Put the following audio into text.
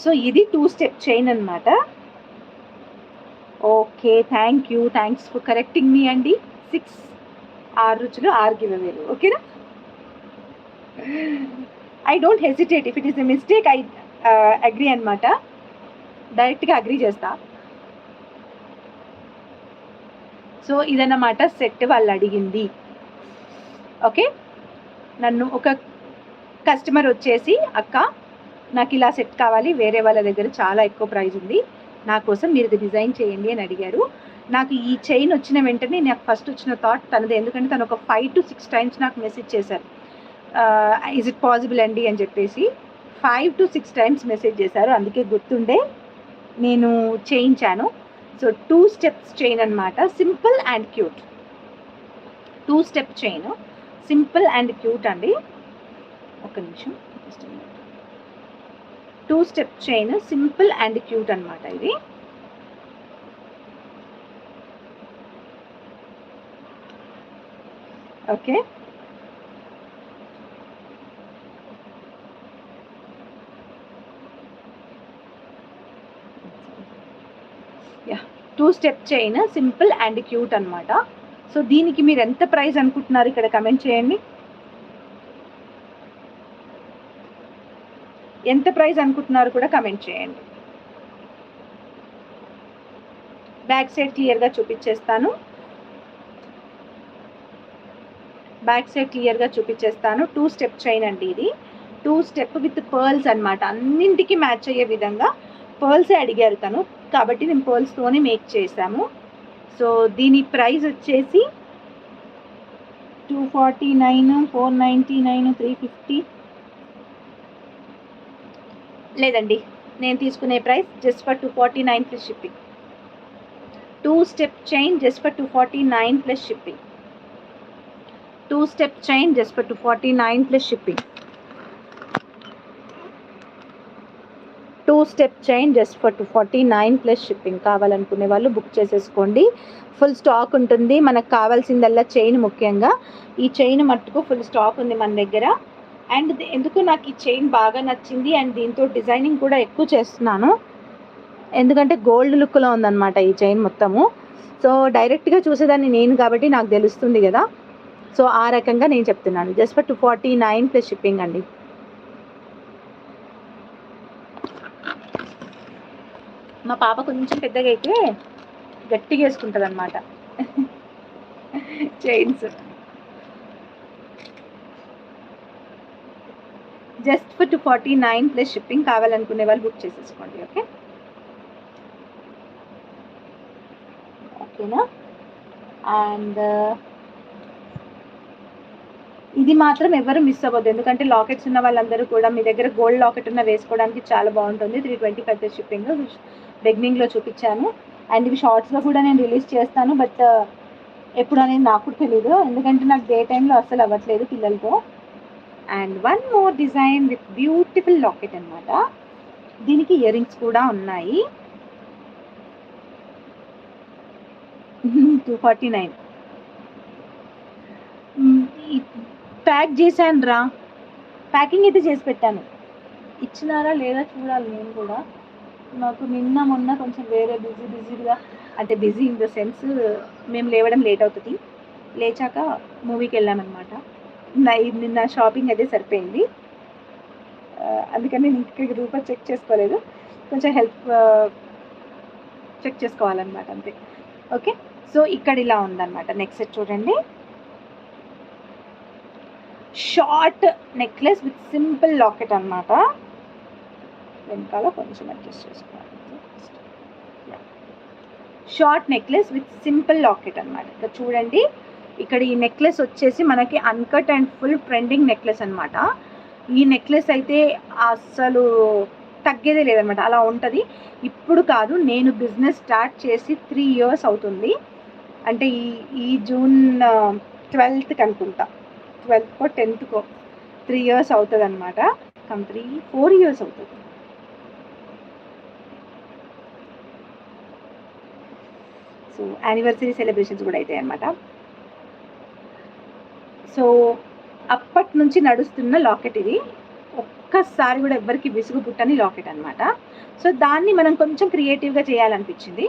So ఇది 2 step chain అనమాట. Okay, thanks for correcting మీ అండి. 6 రుచులు 6 గివ్అవేలు. ఓకేనా? I don't hesitate. If it is a mistake I agree అనమాట. డైరెక్ట్గా అగ్రీ చేస్తా. సో ఇదన్నమాట సెట్ వాళ్ళు అడిగింది. ఓకే, నన్ను ఒక కస్టమర్ వచ్చేసి, అక్క నాకు ఇలా సెట్ కావాలి, వేరే వాళ్ళ దగ్గర చాలా ఎక్కువ ప్రైస్ ఉంది, నా కోసం మీరు ఇది డిజైన్ చేయండి అని అడిగారు. నాకు ఈ చైన్ వచ్చిన వెంటనే నాకు ఫస్ట్ వచ్చిన థాట్ తనది. ఎందుకంటే తను ఒక 5 to 6 టైమ్స్ నాకు మెసేజ్ చేశారు, ఈజ్ ఇట్ పాసిబుల్ అండి అని చెప్పేసి 5 to 6 టైమ్స్ మెసేజ్ చేశారు. అందుకే గుర్తుండే నేను చేయించాను. సో 2 స్టెప్స్ చైన్ అనమాట, simple and cute. 2 step chain, simple and cute అండి. ఒక నిమిషం. 2 step chain, simple and cute అనమాట ఇది. Okay, yeah, 2 step chain, simple and cute అనమాట. సో దీనికి మీరు ఎంత ప్రైస్ అనుకుంటున్నారు ఇక్కడ కమెంట్ చేయండి. ఎంత ప్రైస్ అనుకుంటున్నారు కూడా కమెంట్ చేయండి. బ్యాక్ సైడ్ క్లియర్గా చూపించేస్తాను. 2 స్టెప్ చైన్ అండి ఇది. 2 స్టెప్ విత్ పర్ల్స్ అనమాట. అన్నింటికి మ్యాచ్ అయ్యే విధంగా పర్ల్సే అడిగారు తను, కాబట్టి నేను పర్ల్స్తోనే మేక్ చేశాము. సో దీని ప్రైస్ వచ్చేసి 249, 499, 350. లేదండి, నేను తీసుకునే price just for 249 plus shipping. 2 step chain just for 249 plus shipping. 2 step chain just for 249 plus shipping. 2 step chain just for 249 plus shipping. కావాలనుకునే వాళ్ళు బుక్ చేసేసుకోండి. ఫుల్ స్టాక్ ఉంటుంది. మనకు కావాల్సిందల్లా చైన్, ముఖ్యంగా ఈ చైన్ మట్టుకు ఫుల్ స్టాక్ ఉంది మన దగ్గర. అండ్ ఎందుకు నాకు ఈ చైన్ బాగా నచ్చింది, అండ్ దీంతో డిజైనింగ్ కూడా ఎక్కువ చేస్తున్నాను, ఎందుకంటే గోల్డ్ లుక్లో ఉందన్నమాట ఈ చైన్ మొత్తము. సో డైరెక్ట్గా చూసేదాన్ని నేను కాబట్టి నాకు తెలుస్తుంది కదా. సో ఆ రకంగా నేను చెప్తున్నాను. జస్ట్ ఫర్ 249 ప్లస్ షిప్పింగ్ అండి. మా పాప కొంచెం పెద్దగా అయితే గట్టిగా వేసుకుంటుంది అనమాట chains. Just for 249 plus shipping. కావాలనుకునే వాళ్ళు బుక్ చేసేసుకోండి. ఓకే, ఓకేనా? అండ్ ఇది మాత్రం ఎవరు మిస్ అవ్వద్దు, ఎందుకంటే లాకెట్స్ ఉన్న వాళ్ళందరూ కూడా మీ దగ్గర గోల్డ్ లాకెట్ ఉన్న వేసుకోవడానికి చాలా బాగుంటుంది. 325 ప్లస్ షిప్పింగ్ బిగినింగ్లో చూపించాను. అండ్ ఇవి షార్ట్స్లో కూడా నేను రిలీజ్ చేస్తాను, బట్ ఎప్పుడు అనేది నాకు తెలీదు, ఎందుకంటే నాకు డే టైంలో అస్సలు అవ్వట్లేదు పిల్లలతో. And one more design with beautiful locket అనమాట. దీనికి ఇయర్ రింగ్స్ కూడా ఉన్నాయి. 249. ప్యాక్ చేశాను రా, ప్యాకింగ్ అయితే చేసి పెట్టాను. ఇచ్చినారా లేదా చూడాలి నేను కూడా. నాకు నిన్న మొన్న కొంచెం వేరే బిజీగా, అంటే బిజీ ఇన్ ద సెన్స్ మేము లేవడం లేట్ అవుతుంది. లేచాక మూవీకి వెళ్ళామన్నమాట. నిన్న షాపింగ్ అయితే సరిపోయింది, అందుకని నేను ఇంకా రూపాయి చెక్ చేసుకోలేదు. కొంచెం హెల్ప్ చెక్ చేసుకోవాలన్నమాట, అంతే. ఓకే, సో ఇక్కడ ఇలా ఉందన్నమాట. నెక్స్ట్ సెట్ చూడండి. Short necklace with simple locket అనమాట. వెనకాల కొంచెం అడ్జస్ట్ చేసుకోవాలి. Short necklace with simple locket అనమాట. ఇక్కడ చూడండి, ఇక్కడ ఈ నెక్లెస్ వచ్చేసి మనకి uncut and full trending necklace అనమాట. ఈ నెక్లెస్ అయితే అస్సలు తగ్గేదే లేదనమాట, అలా ఉంటుంది. ఇప్పుడు కాదు, నేను బిజినెస్ స్టార్ట్ చేసి 3 years అవుతుంది. అంటే ఈ జూన్ 12th అనుకుంటా, 12th 10th 3 years అవుతుంది అనమాట. 4 years అవుతుంది. సో యానివర్సరీ సెలబ్రేషన్స్ కూడా అవుతాయి అనమాట. సో అప్పటి నుంచి నడుస్తున్న లాకెట్ ఇది. ఒక్కసారి కూడా ఎవ్వరికి విసుగు పుట్టని లాకెట్ అనమాట. సో దాన్ని మనం కొంచెం క్రియేటివ్గా చేయాలనిపించింది.